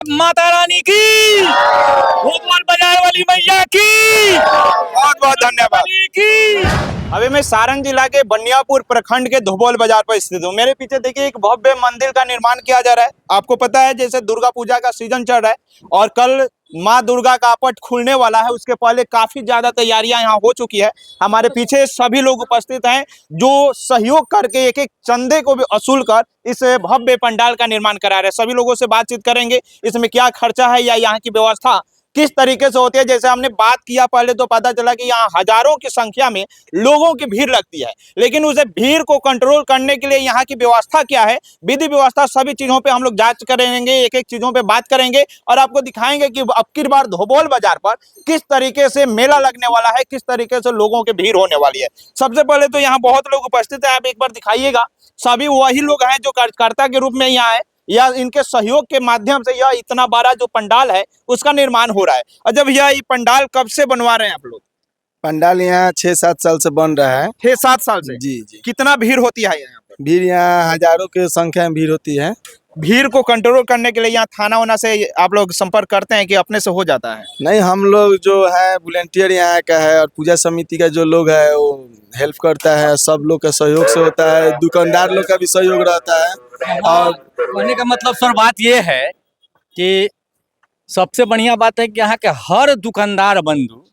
माता रानी की, भोपाल बाजार वाली मैया की बहुत बहुत धन्यवाद। की। अभी मैं सारण जिला के बनियापुर प्रखंड के धोबोल बाजार पर स्थित हूँ। मेरे पीछे देखिए एक भव्य मंदिर का निर्माण किया जा रहा है। आपको पता है जैसे दुर्गा पूजा का सीजन चल रहा है और कल माँ दुर्गा का पट खुलने वाला है, उसके पहले काफी ज्यादा तैयारियां यहाँ हो चुकी है। हमारे पीछे सभी लोग उपस्थित हैं जो सहयोग करके एक एक चंदे को भी वसूल कर इस भव्य पंडाल का निर्माण करा रहे हैं। सभी लोगों से बातचीत करेंगे, इसमें क्या खर्चा है या यहाँ की व्यवस्था किस तरीके से होती है। जैसे हमने बात किया पहले तो पता चला कि यहाँ हजारों की संख्या में लोगों की भीड़ लगती है, लेकिन उसे भीड़ को कंट्रोल करने के लिए यहाँ की व्यवस्था क्या है, विधि व्यवस्था, सभी चीजों पे हम लोग जांच करेंगे, एक एक चीजों पे बात करेंगे और आपको दिखाएंगे कि अब की बार धोबोल बाजार पर किस तरीके से मेला लगने वाला है, किस तरीके से लोगों की भीड़ होने वाली है। सबसे पहले तो यहाँ बहुत लोग उपस्थित है, आप एक बार दिखाइएगा। सभी वही लोग हैं जो कार्यकर्ता के रूप में यहाँ है या इनके सहयोग के माध्यम से यह इतना बड़ा जो पंडाल है उसका निर्माण हो रहा है। और जब यह पंडाल कब से बनवा रहे हैं आप लोग? पंडाल यहाँ 6-7 साल से बन रहा है। 6-7 साल से? जी जी। कितना भीड़ होती है यहाँ पर? भीड़ यहाँ हजारों की संख्या में भीड़ होती है। भीड़ को कंट्रोल करने के लिए यहाँ थाना वाना से आप लोग संपर्क करते हैं कि अपने से हो जाता है? नहीं, हम लोग जो है वॉलेंटियर यहाँ का है और पूजा समिति का जो लोग है वो हेल्प करता है, सब लोग का सहयोग से होता है, दुकानदार लोग का भी सहयोग रहता है। और कहने का मतलब सर बात ये है कि सबसे बढ़िया बात है कि यहाँ के हर दुकानदार बंधु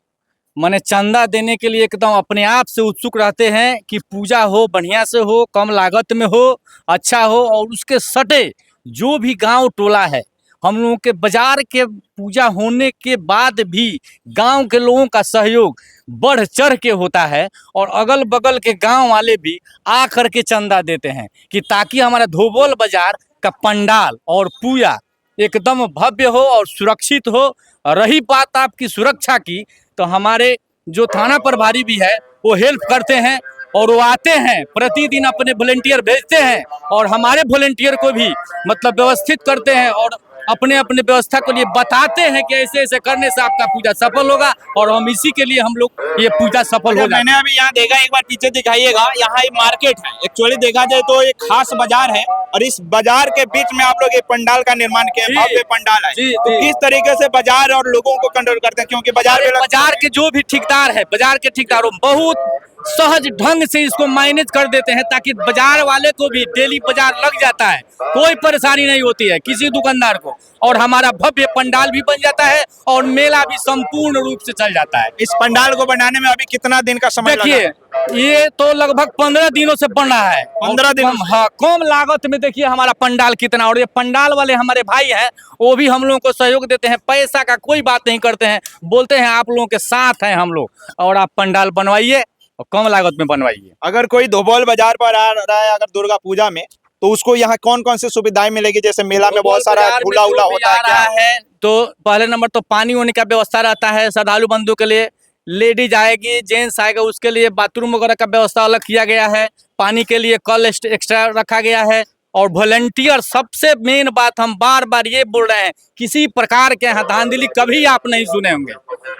माने चंदा देने के लिए एकदम अपने आप से उत्सुक रहते हैं कि पूजा हो, बढ़िया से हो, कम लागत में हो, अच्छा हो। और उसके सटे जो भी गांव टोला है, हम लोगों के बाजार के पूजा होने के बाद भी गांव के लोगों का सहयोग बढ़ चढ़ के होता है और अगल बगल के गांव वाले भी आ कर के चंदा देते हैं कि ताकि हमारा धोबोल बाजार का पंडाल और पूजा एकदम भव्य हो और सुरक्षित हो। रही बात आपकी सुरक्षा की, तो हमारे जो थाना प्रभारी भी है वो हेल्प करते हैं और वो आते हैं, प्रतिदिन अपने वॉलेंटियर भेजते हैं और हमारे वॉलेंटियर को भी मतलब व्यवस्थित करते हैं और अपने अपने व्यवस्था के लिए बताते हैं कि ऐसे ऐसे करने से आपका पूजा सफल होगा और हम इसी के लिए हम लोग ये पूजा सफल हो जाए। मैंने अभी यहाँ देखा, एक बार पीछे दिखाइएगा, यहाँ एक मार्केट है। एक्चुअली देखा जाए तो एक खास बाजार है और इस बाजार के बीच में आप लोग एक पंडाल का निर्माण किया, भव्य पंडाल है। तो किस तरीके से बाजार और लोगों को कंट्रोल करते हैं? क्योंकि बाजार के जो भी ठेकेदार है, बाजार के ठेकेदारों बहुत सहज ढंग से इसको मैनेज कर देते हैं ताकि बाजार वाले को भी डेली बाजार लग जाता है, कोई परेशानी नहीं होती है किसी दुकानदार को, और हमारा भव्य पंडाल भी बन जाता है और मेला भी संपूर्ण रूप से चल जाता है। इस पंडाल को बनाने में अभी कितना दिन का समय लगा? देखिए ये तो लगभग 15 दिनों से बन रहा है। 15 दिन? हाँ, कम लागत में देखिए हमारा पंडाल कितना, और ये पंडाल वाले हमारे भाई हैं वो भी हम लोगों को सहयोग देते हैं, पैसा का कोई बात नहीं करते हैं, बोलते हैं आप लोगों के साथ हैं हम लोग और आप पंडाल बनवाइए और कम लागत में बनवाइए। अगर कोई धोबोल बाजार पर आ रहा है अगर दुर्गा पूजा में, तो उसको यहाँ कौन कौन सी सुविधाएं मिलेगी? जैसे मेला में बहुत सारा झूला उला होता है, क्या है? तो पहले नंबर तो पानी होने का व्यवस्था रहता है श्रद्धालु बंधु के लिए, लेडीज आएगी, जेंट्स आएगा, उसके लिए बाथरूम वगैरह का व्यवस्था अलग किया गया है, पानी के लिए कल एक्स्ट्रा रखा गया है। और वॉलंटियर, सबसे मेन बात हम बार बार ये बोल रहे हैं, किसी प्रकार के यहाँ धांधली कभी आप नहीं सुने होंगे,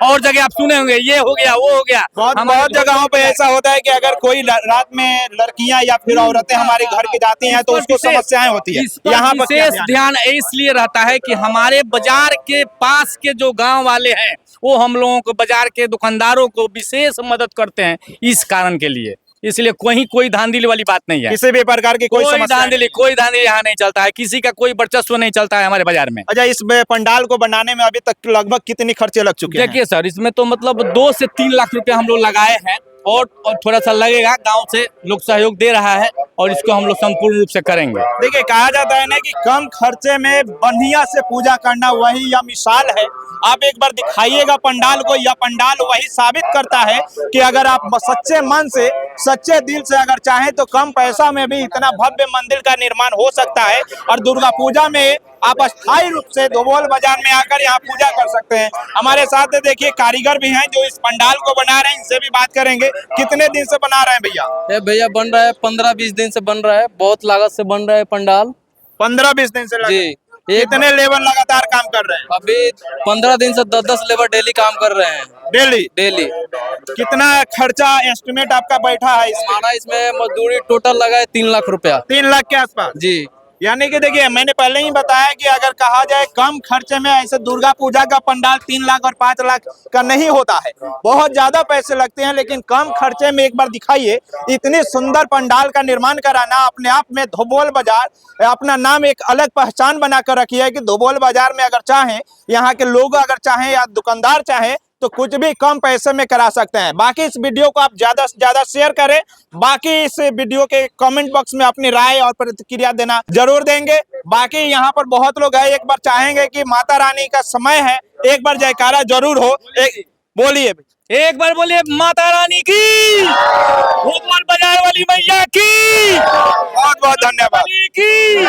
और जगह आप सुने होंगे ये हो गया वो हो गया। बहुत जगहों पे ऐसा होता है कि अगर कोई रात में लड़कियां या फिर औरतें हमारे घर के जाती हैं तो उसको समस्याएं होती है। यहाँ पर विशेष ध्यान इसलिए रहता है कि हमारे बाजार के पास के जो गांव वाले हैं वो हम लोगों को, बाजार के दुकानदारों को विशेष मदद करते हैं इस कारण के लिए, इसलिए कोई धांधली वाली बात नहीं है। किसी भी प्रकार की कोई धांधली यहाँ नहीं चलता है, किसी का कोई वर्चस्व नहीं चलता है हमारे बाजार में। अच्छा, इस पंडाल को बनाने में अभी तक लगभग कितने खर्चे लग चुके हैं? देखिए सर, इसमें तो मतलब 2 से 3 लाख रुपए हम लोग लगाए हैं और थोड़ा सा लगेगा, गांव से लोग सहयोग दे रहा है और इसको हम लोग संपूर्ण रूप से करेंगे। देखिए कहा जाता है ना कि कम खर्चे में बढ़िया से पूजा करना वही यह मिसाल है। आप एक बार दिखाइएगा पंडाल को, यह पंडाल वही साबित करता है कि अगर आप सच्चे मन से, सच्चे दिल से अगर चाहें तो कम पैसा में भी इतना भव्य मंदिर का निर्माण हो सकता है और दुर्गा पूजा में आप अस्थायी रूप से धोबोल बाजार में आकर यहाँ पूजा कर सकते हैं। हमारे साथ देखिए कारीगर भी हैं जो इस पंडाल को बना रहे हैं, इनसे भी बात करेंगे। कितने दिन से बना रहे हैं भैया? भैया बन रहा है 15-20 दिन से बन रहा है, बहुत लागत से बन रहा है पंडाल। 15-20 दिन से जी। कितने लेबर लगातार काम कर रहे हैं? अभी 15 दिन से 10-10 लेबर डेली काम कर रहे हैं। डेली कितना खर्चा एस्टिमेट आपका बैठा है? हमारा इसमें मजदूरी टोटल लगा है 3 लाख रुपया। 3 लाख के आसपास जी। यानी कि देखिए मैंने पहले ही बताया कि अगर कहा जाए कम खर्चे में ऐसे दुर्गा पूजा का पंडाल 3 लाख और 5 लाख का नहीं होता है, बहुत ज्यादा पैसे लगते हैं, लेकिन कम खर्चे में एक बार दिखाइए इतनी सुंदर पंडाल का निर्माण कराना अपने आप में धोबोल बाजार अपना नाम एक अलग पहचान बना कर रखी है कि धोबोल बाजार में अगर चाहें, यहाँ के लोग अगर चाहें या दुकानदार चाहें तो कुछ भी कम पैसे में करा सकते हैं। बाकी इस वीडियो को आप ज्यादा से ज्यादा शेयर करें, बाकी इस वीडियो के कमेंट बॉक्स में अपनी राय और प्रतिक्रिया देना जरूर देंगे। बाकी यहाँ पर बहुत लोग हैं, एक बार चाहेंगे कि माता रानी का समय है, एक बार जयकारा जरूर हो। एक बोलिए, एक बार बोलिए माता रानी की, धोबोल बाजार वाली मैया की, बहुत बहुत धन्यवाद। की।